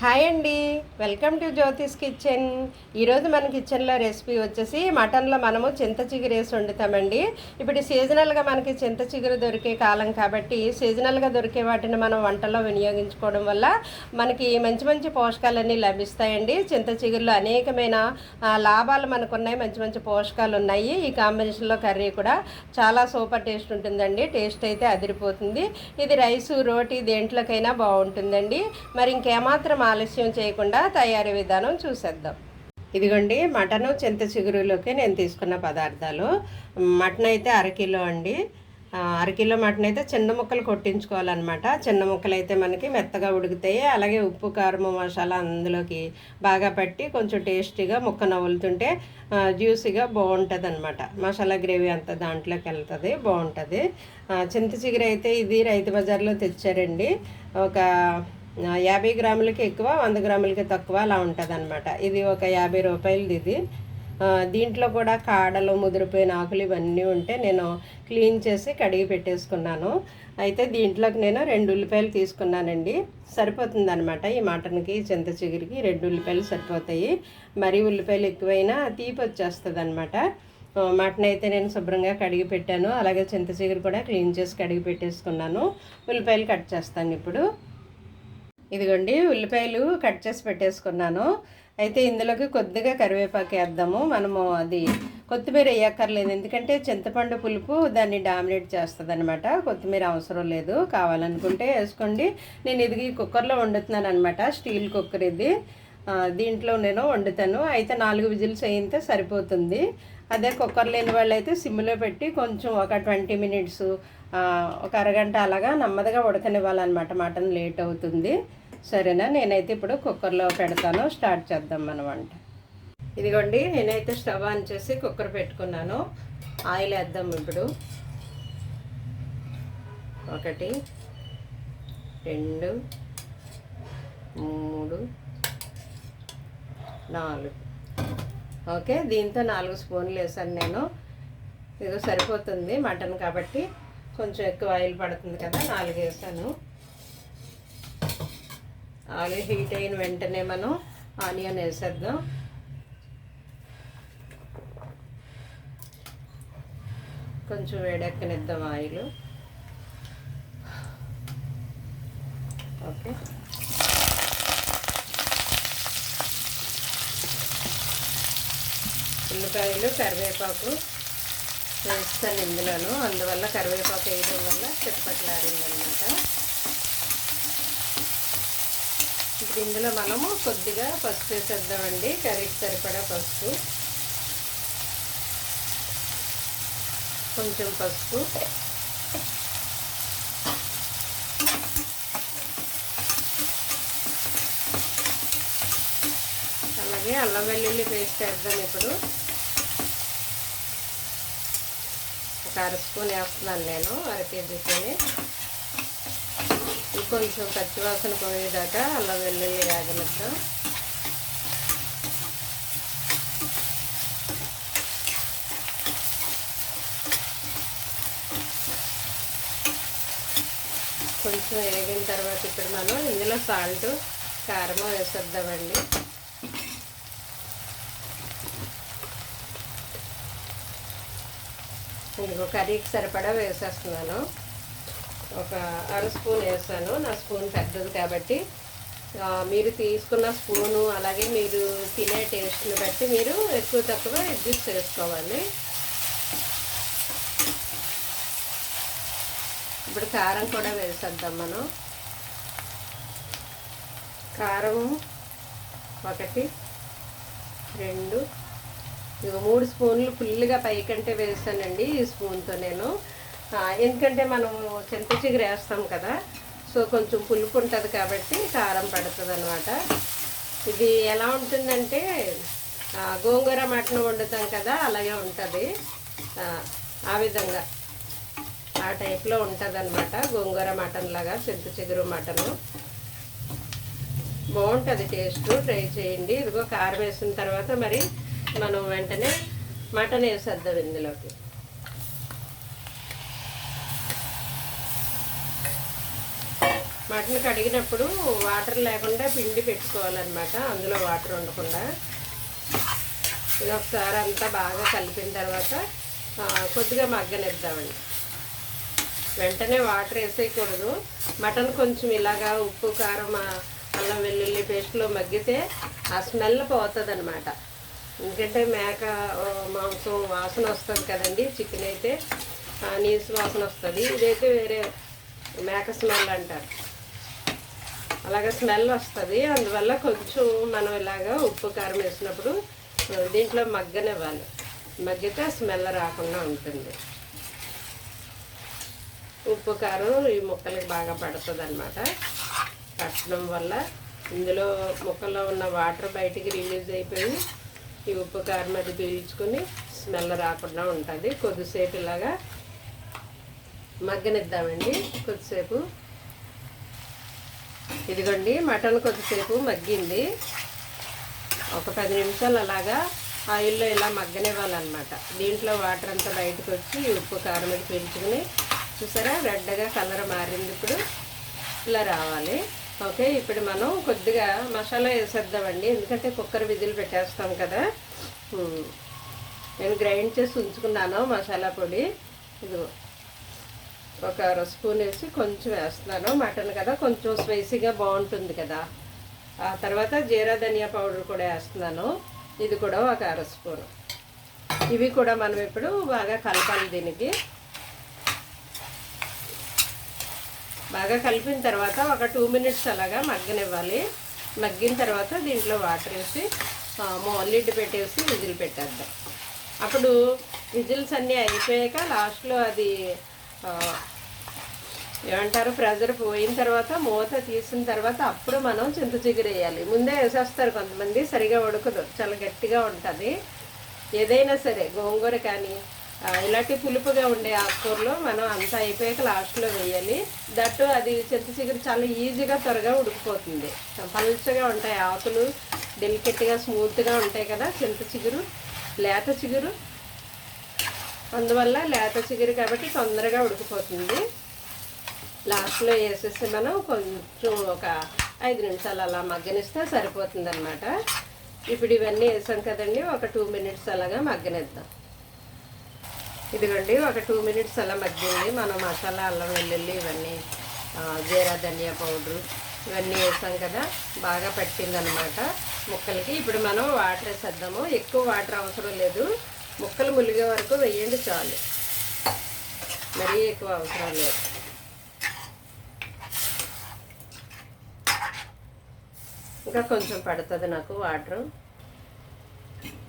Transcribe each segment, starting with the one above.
Hi అండి, welcome to Jyothish kitchen. ఈరోజు మన కిచెన్లో రెసిపీ వచ్చేసి మటన్లో మనము చింత చిగురు వేసి వండుతామండి. ఇప్పుడు సీజనల్గా మనకి చింత చిగురు దొరికే కాలం కాబట్టి సీజనల్గా దొరికే వాటిని మనం వంటల్లో వినియోగించుకోవడం వల్ల మనకి మంచి మంచి పోషకాలన్నీ లభిస్తాయండి. చింత చిగురులో అనేకమైన లాభాలు మనకు ఉన్నాయి, మంచి మంచి పోషకాలు ఉన్నాయి. ఈ కాంబినేషన్లో కర్రీ కూడా చాలా సూపర్ టేస్ట్ ఉంటుందండి. టేస్ట్ అయితే అదిరిపోతుంది. ఇది రైసు రోటీ దేంట్లోకైనా బాగుంటుందండి. మరి ఇంకేమాత్రం ఆలస్యం చేయకుండా తయారీ విధానం చూసేద్దాం. ఇదిగోండి మటను చింత చిగురులోకి నేను తీసుకున్న పదార్థాలు. మటన్ అయితే అరకిలో అండి. అరకిలో మటన్ అయితే చిన్న ముక్కలు కొట్టించుకోవాలన్నమాట. చిన్న ముక్కలు అయితే మనకి మెత్తగా ఉడుకుతాయి. అలాగే ఉప్పు కారం మసాలా అందులోకి బాగా పట్టి కొంచెం టేస్టీగా ముక్క నవ్వులుతుంటే జ్యూసీగా బాగుంటుంది అనమాట. మసాలా గ్రేవీ అంతా దాంట్లోకి వెళ్తుంది, బాగుంటుంది. చింత చిగురు అయితే ఇది రైతు బజార్లో తెచ్చారండి. ఒక 50 గ్రాములకి ఎక్కువ, 100 గ్రాములకి తక్కువ అలా ఉంటుంది అనమాట. ఇది ఒక 50 రూపాయలది. ఇది దీంట్లో కూడా కాడలు, ముదిరిపోయిన ఆకులు ఇవన్నీ ఉంటే నేను క్లీన్ చేసి కడిగి పెట్టేసుకున్నాను. అయితే దీంట్లోకి నేను 2 ఉల్లిపాయలు తీసుకున్నానండి. సరిపోతుంది అనమాట. ఈ మటన్కి చింత చిగురికి 2 ఉల్లిపాయలు సరిపోతాయి. మరీ ఉల్లిపాయలు ఎక్కువైనా తీపి వచ్చేస్తుంది అనమాట. మటన్ అయితే నేను శుభ్రంగా కడిగి పెట్టాను. అలాగే చింత చిగురు కూడా క్లీన్ చేసి కడిగి పెట్టేసుకున్నాను. ఉల్లిపాయలు కట్ చేస్తాను ఇప్పుడు. ఇదిగోండి ఉల్లిపాయలు కట్ చేసి పెట్టేసుకున్నాను. అయితే ఇందులోకి కొద్దిగా కరివేపాకు వేద్దాము. మనము అది కొత్తిమీర వేయక్కర్లేదు, ఎందుకంటే చింతపండు పులుపు దాన్ని డామినేట్ చేస్తుంది అనమాట. కొత్తిమీర అవసరం లేదు, కావాలనుకుంటే వేసుకోండి. నేను ఇది కుక్కర్లో వండుతున్నాను అనమాట. స్టీల్ కుక్కర్ ఇది. దీంట్లో నేను వండుతాను. అయితే 4 విజిల్స్ అయితే సరిపోతుంది. అదే కుక్కర్ లేని వాళ్ళు అయితే సిమ్లో పెట్టి కొంచెం ఒక 20 మినిట్స్, ఒక అరగంట అలాగా నెమ్మదిగా ఉడకనివ్వాలన్నమాట. మటన్ లేట్ అవుతుంది. సరేనా, నేనైతే ఇప్పుడు కుక్కర్లో పెడతాను. స్టార్ట్ చేద్దాం మన వంట. ఇదిగోండి నేనైతే స్టవ్ ఆన్ చేసి కుక్కర్ పెట్టుకున్నాను. ఆయిల్ వేద్దాం ఇప్పుడు. 1 2 3 4. ఓకే, దీంతో 4 స్పూన్లు వేసాను నేను. ఇది సరిపోతుంది మటన్ కాబట్టి. కొంచెం ఎక్కువ ఆయిల్ పడుతుంది కదా, 4 వేసాను. ఆయిల్ హీట్ అయిన వెంటనే మనం ఆనియన్ వేసేద్దాం. కొంచెం వేడెక్కనిద్దాం ఆయిల్. ఓకే, ఉల్లిపాయలు కరివేపాకు వేస్తాను ఇందులోను. అందువల్ల కరివేపాకు వేయడం వల్ల చిప్పట్లాడిందనమాట. ఇప్పుడు ఇందులో మనము కొద్దిగా పసుపు వేసేద్దామండి. కర్రీకి సరిపడా పసుపు, కొంచెం పసుపు, అలాగే అల్లం వెల్లుల్లి పేస్ట్ వేద్దాం. ఇప్పుడు ఒక 1/2 స్పూన్ వేస్తున్నాను నేను, 1/2 కేజీతోనే. కొంచెం పచ్చివాసన పోయేదాకా అల్లం వెల్లుల్లి వేగనిద్దాం. కొంచెం వేగిన తర్వాత ఇప్పుడు మనం ఇందులో సాల్ట్, కారం వేసేద్దామండి. ఇంకో కర్రీకి సరిపడా వేసేస్తున్నాను. ఒక 1/2 స్పూన్ వేసాను. నా స్పూన్ పెద్దది కాబట్టి మీరు తీసుకున్న స్పూను అలాగే మీరు తినే టేస్ట్ని బట్టి మీరు ఎక్కువ తక్కువ అడ్జస్ట్ చేసుకోవాలి. ఇప్పుడు కారం కూడా వేసేద్దాం మనం. కారం 1 2 3 స్పూన్లు ఫుల్గా పైకంటే వేసానండి ఈ స్పూన్తో నేను. ఎందుకంటే మనం చింత చిగురు వేస్తాం కదా, సో కొంచెం పులుపు ఉంటుంది కాబట్టి కారం పడుతుంది అనమాట. ఇది ఎలా ఉంటుందంటే గోంగూర మటన్ వండుతాం కదా, అలాగే ఉంటుంది. ఆ విధంగా ఆ టైప్లో ఉంటుంది అనమాట. గోంగూర మటన్ లాగా చింత చిగురు మటను బాగుంటుంది టేస్ట్. ట్రై చేయండి. ఇదిగో కారం వేసిన తర్వాత మరి మనం వెంటనే మటన్ వేసేద్దాం ఇందులోకి. మటన్ కడిగినప్పుడు వాటర్ లేకుండా పిండి పెట్టుకోవాలన్నమాట, అందులో వాటర్ ఉండకుండా. ఇది ఒకసారి అంతా బాగా కలిపిన తర్వాత కొద్దిగా మగ్గనిద్దామండి. వెంటనే వాటర్ వేసేయకూడదు. మటన్ కొంచెం ఇలాగా ఉప్పు కారం అల్లం వెల్లుల్లి పేస్ట్లో మగ్గితే ఆ స్మెల్ పోతుంది అనమాట. ఎందుకంటే మేక మాంసం వాసన వస్తుంది కదండి, చికెన్ అయితే నీసు వాసన వస్తుంది, ఇదైతే వేరే మేక స్మెల్ అంటారు, అలాగే స్మెల్ వస్తుంది. అందువల్ల కొంచెం మనం ఇలాగా ఉప్పు కారం వేసినప్పుడు దీంట్లో మగ్గనివ్వాలి, మగ్గితే స్మెల్ రాకుండా ఉంటుంది. ఉప్పు కారం ఈ ముక్కలకి బాగా పడుతుంది అన్నమాట. పట్టడం వల్ల ఇందులో ముక్కల్లో ఉన్న వాటర్ బయటికి రిలీజ్ అయిపోయి ఈ ఉప్పు కారం అది పీల్చుకొని స్మెల్ రాకుండా ఉంటుంది. కొద్దిసేపు ఇలాగా మగ్గనిద్దామండి. కొద్దిసేపు ఇదిగోండి మటన్ కొద్దిసేపు మగ్గింది. ఒక 10 నిమిషాలు అలాగా ఆయిల్లో ఇలా మగ్గనివ్వాలన్నమాట. దీంట్లో వాటర్ అంతా బయటకు వచ్చి ఉప్పు కారం అది పీల్చుకుని చూసారా రెడ్గా కలర్ మారింది. ఇప్పుడు ఇలా రావాలి. ఓకే, ఇప్పుడు మనం కొద్దిగా మసాలా వేసేద్దామండి, ఎందుకంటే కుక్కర్ విజిల్ పెట్టేస్తాం కదా. నేను గ్రైండ్ చేసి ఉంచుకున్నాను మసాలా పొడి, ఇది ఒక 1 స్పూన్ వేసి కొంచెం వేస్తున్నాను. మటన్ కదా కొంచెం స్పైసీగా బాగుంటుంది కదా. ఆ తర్వాత జీరా ధనియా పౌడర్ కూడా వేస్తున్నాను, ఇది కూడా ఒక 1/2 స్పూన్. ఇవి కూడా మనం ఇప్పుడు బాగా కలపాలి. దీనికి బాగా కలిపిన తర్వాత ఒక 2 మినిట్స్ అలాగా మగ్గనివ్వాలి. మగ్గిన తర్వాత దీంట్లో వాటర్ వేసి లిడ్ పెట్టేసి విజిల్ పెట్టేద్దాం. అప్పుడు విజిల్స్ అన్నీ అయిపోయాక లాస్ట్లో అది ఏమంటారు ప్రెజర్ పోయిన తర్వాత మూత తీసిన తర్వాత అప్పుడు మనం చింత చిగురు వేయాలి. ముందే వేసేస్తారు కొంతమంది, సరిగా ఉడకదు, చాలా గట్టిగా ఉంటుంది. ఏదైనా సరే గోంగూర కానీ ఇలాంటి పులుపుగా ఉండే ఆకుకూరలో మనం అంతా అయిపోయాక లాస్ట్లో వేయాలి. దట్టు అది చింత చిగురు చాలా ఈజీగా త్వరగా ఉడికిపోతుంది. పలుచగా ఉంటాయి ఆకులు, డెలికేట్గా స్మూత్గా ఉంటాయి కదా చింత చిగురు, లేత చిగురు. అందువల్ల లేత చిగురు కాబట్టి తొందరగా ఉడికిపోతుంది. లాస్ట్లో వేసేసి మనం కొంచెం ఒక 5 నిమిషాలు అలా మగ్గనిస్తే సరిపోతుంది అనమాట. ఇప్పుడు ఇవన్నీ వేసాం కదండి, ఒక 2 మినిట్స్ అలాగా మగ్గనిద్దాం. ఇదిగోండి ఒక 2 మినిట్స్ అలా మగ్గింది. మనం మసాలా అల్లం వెల్లుల్లి ఇవన్నీ జీరా ధనియా పౌడరు ఇవన్నీ వేసాం కదా, బాగా పట్టిందనమాట ముక్కలకి. ఇప్పుడు మనం వాటర్ వేసేద్దాము. ఎక్కువ వాటర్ అవసరం లేదు, ముక్కలు ములిగే వరకు వేయండి చాలు, మరీ ఎక్కువ అవసరం లేదు. ఇంకా కొంచెం పడుతుంది నాకు వాటర్,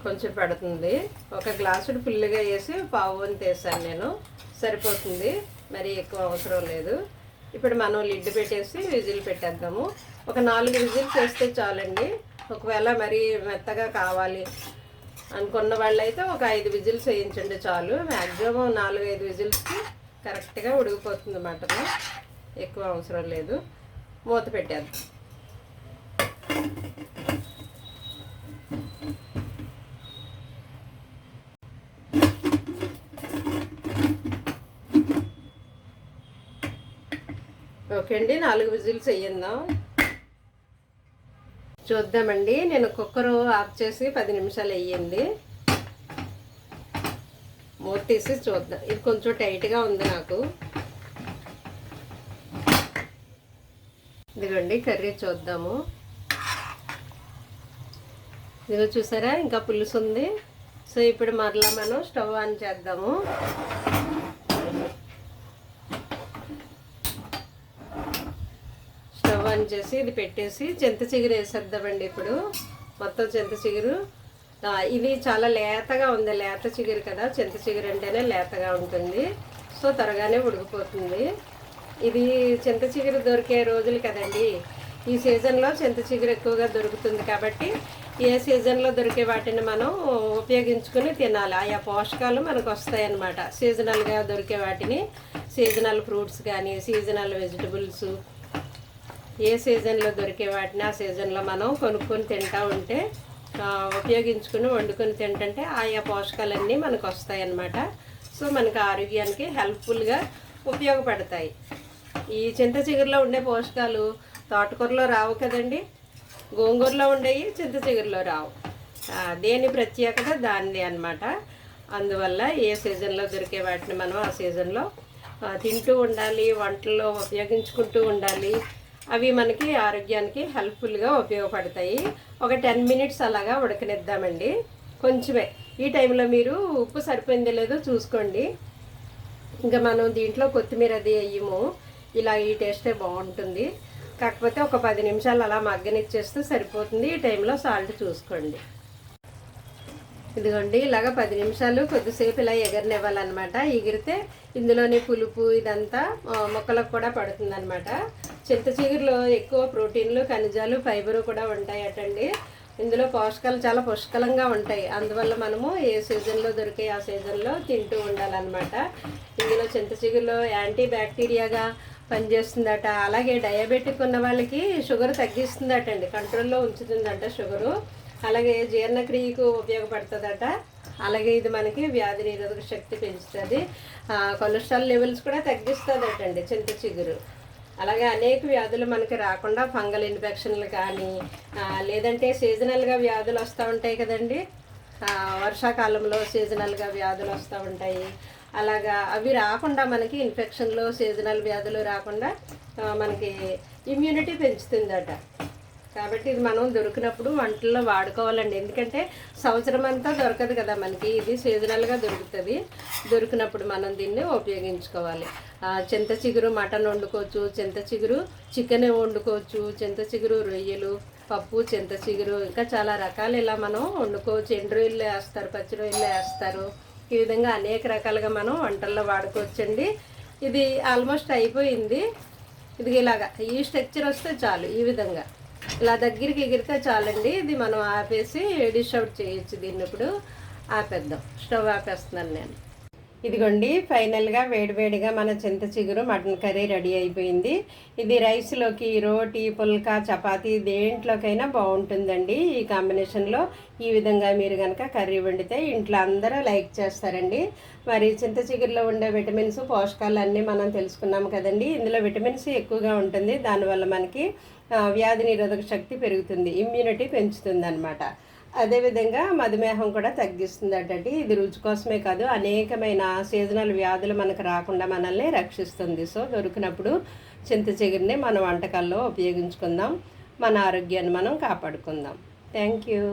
కొంచెం పడుతుంది. ఒక గ్లాసుడు ఫుల్గా వేసి పావు వంతు వేసాను నేను, సరిపోతుంది, మరీ ఎక్కువ అవసరం లేదు. ఇప్పుడు మనం లిడ్ పెట్టేసి విజిల్ పెట్టేద్దాము. ఒక 4 విజిల్స్ వేస్తే చాలండి. ఒకవేళ మరీ మెత్తగా కావాలి అనుకున్న వాళ్ళైతే ఒక 5 విజిల్స్ వేయించండి చాలు. మ్యాక్సిమం 4-5 విజిల్స్కి కరెక్ట్గా ఉడికిపోతుంది మటన్, ఎక్కువ అవసరం లేదు. మూత పెట్టేద్దాం. ఓకే అండి, 4 విజిల్స్ వేయిందాం. చూద్దామండి. నేను కుక్కర్ ఆఫ్ చేసి 10 నిమిషాలు అయ్యింది. మూత తీసి చూద్దాం. ఇది కొంచెం టైట్గా ఉంది నాకు. ఇదిగోండి కర్రీ చూద్దాము. ఇదిగో చూసారా ఇంకా పులుసు ఉంది. సో ఇప్పుడు మరలా మనం స్టవ్ ఆన్ చేద్దాము. స్టవ్ ఆన్ చేసి ఇది పెట్టేసి చింత చిగురు వేసేద్దామండి. ఇప్పుడు మొత్తం చింత చిగురు ఇది చాలా లేతగా ఉంది, లేత చిగురు కదా, చింత చిగురు అంటేనే లేతగా ఉంటుంది. సో త్వరగానే ఉడికిపోతుంది. ఇది చింత చిగురు దొరికే రోజులు కదండి. ఈ సీజన్లో చింత చిగురు ఎక్కువగా దొరుకుతుంది కాబట్టి ఏ సీజన్లో దొరికే వాటిని మనం ఉపయోగించుకొని తినాలి. ఆయా పోషకాలు మనకు వస్తాయి అన్నమాట. సీజనల్గా దొరికే వాటిని, సీజనల్ ఫ్రూట్స్ కానీ సీజనల్ వెజిటబుల్స్, ఏ సీజన్లో దొరికే వాటిని ఆ సీజన్లో మనం కొనుక్కొని తింటూ ఉంటే, ఉపయోగించుకుని వండుకొని తింటుంటే ఆయా పోషకాలన్నీ మనకు వస్తాయి అన్నమాట. సో మనకు ఆరోగ్యానికి హెల్ప్ఫుల్గా ఉపయోగపడతాయి. ఈ చింత చిగురులో ఉండే పోషకాలు తోటకూరలో రావు కదండి, గోంగూరలో ఉండేవి చింత చిగురులో రావు. దేని ప్రత్యేకత దానిది అన్నమాట. అందువల్ల ఏ సీజన్లో దొరికే వాటిని మనం ఆ సీజన్లో తింటూ ఉండాలి, వంటల్లో ఉపయోగించుకుంటూ ఉండాలి. అవి మనకి ఆరోగ్యానికి హెల్ప్ఫుల్గా ఉపయోగపడతాయి. ఒక 10 మినిట్స్ అలాగా ఉడకనిద్దామండి, కొంచెమే. ఈ టైంలో మీరు ఉప్పు సరిపోయిందో లేదో చూసుకోండి. ఇంకా మనం దీంట్లో కొత్తిమీర అది వేయము, ఇలా ఈ టేస్టే బాగుంటుంది. కాకపోతే ఒక 10 నిమిషాలు అలా మగ్గనిచ్చేస్తే సరిపోతుంది. ఈ టైంలో సాల్ట్ చూసుకోండి. ఇదిగోండి, ఇలాగ 10 నిమిషాలు కొద్దిసేపు ఇలా ఎగరనివ్వాలన్నమాట. ఎగిరితే ఇందులోని పులుపు ఇదంతా మొక్కలకు కూడా పడుతుంది అనమాట. చింత చిగురులో ఎక్కువ ప్రోటీన్లు, ఖనిజాలు, ఫైబరు కూడా ఉంటాయటండి. ఇందులో పోషకాలు చాలా పుష్కలంగా ఉంటాయి. అందువల్ల మనము ఏ సీజన్లో దొరికే ఆ సీజన్లో తింటూ ఉండాలన్నమాట. ఇందులో చింత చిగురులో యాంటీ బ్యాక్టీరియాగా పనిచేస్తుందట. అలాగే డయాబెటిక్ ఉన్న వాళ్ళకి షుగర్ తగ్గిస్తుందటండి, కంట్రోల్లో ఉంచుతుందట షుగరు. అలాగే జీర్ణక్రియకు ఉపయోగపడుతుందట. అలాగే ఇది మనకి వ్యాధి నిరోధక శక్తి పెంచుతుంది. కొలెస్ట్రాల్ లెవెల్స్ కూడా తగ్గిస్తుందటండి చింత చిగురు. అలాగే అనేక వ్యాధులు మనకి రాకుండా, ఫంగల్ ఇన్ఫెక్షన్లు కానీ, లేదంటే సీజనల్గా వ్యాధులు వస్తూ ఉంటాయి కదండి, వర్షాకాలంలో సీజనల్గా వ్యాధులు వస్తూ ఉంటాయి. అలాగా అవి రాకుండా మనకి ఇన్ఫెక్షన్లు, సీజనల్ వ్యాధులు రాకుండా మనకి ఇమ్యూనిటీ పెంచుతుందట. కాబట్టి ఇది మనం దొరికినప్పుడు వంటల్లో వాడుకోవాలండి. ఎందుకంటే సంవత్సరం అంతా దొరకదు కదా మనకి, ఇది సీజనల్గా దొరుకుతుంది. దొరికినప్పుడు మనం దీన్ని ఉపయోగించుకోవాలి. చింత చిగురు మటన్ వండుకోవచ్చు, చింత చిగురు చికెన్ వండుకోవచ్చు, చింత చిగురు రొయ్యలు, పప్పు, చింత చిగురు, ఇంకా చాలా రకాలు ఇలా మనం వండుకోవచ్చు. ఎండు రొయ్యలు వేస్తారు, పచ్చి రొయ్యలు వేస్తారు. ఈ విధంగా అనేక రకాలుగా మనం వంటల్లో వాడుకోవచ్చండి. ఇది ఆల్మోస్ట్ అయిపోయింది. ఇది ఇలాగా ఈ స్ట్రక్చర్ వస్తే చాలు, ఈ విధంగా ఇలా దగ్గరికి ఎగిరితే చాలండి. ఇది మనం ఆపేసి డిష్ అవుట్ చేయొచ్చు. దీన్ని ఇప్పుడు ఆపేద్దాం. స్టవ్ ఆపేస్తున్నాను నేను. ఇదిగోండి, ఫైనల్గా వేడివేడిగా మన చింత చిగురు మటన్ కర్రీ రెడీ అయిపోయింది. ఇది రైస్లోకి, రోటీ, పుల్కా, చపాతీ దేంట్లోకైనా బాగుంటుందండి ఈ కాంబినేషన్లో. ఈ విధంగా మీరు కనుక కర్రీ వండితే ఇంట్లో అందరూ లైక్ చేస్తారండి. మరి చింత చిగురులో ఉండే విటమిన్స్, పోషకాలు అన్నీ మనం తెలుసుకున్నాం కదండి. ఇందులో విటమిన్స్ ఎక్కువగా ఉంటుంది. దానివల్ల మనకి వ్యాధి నిరోధక శక్తి పెరుగుతుంది, ఇమ్యూనిటీ పెంచుతుంది అన్నమాట. అదేవిధంగా మధుమేహం కూడా తగ్గిస్తుంది అటండి. ఇది రుచి కోసమే కాదు, అనేకమైన సీజనల్ వ్యాధులు మనకు రాకుండా మనల్ని రక్షిస్తుంది. సో దొరికినప్పుడు చింత చిగురిని మన వంటకాల్లో ఉపయోగించుకుందాం, మన ఆరోగ్యాన్ని మనం కాపాడుకుందాం. Thank you.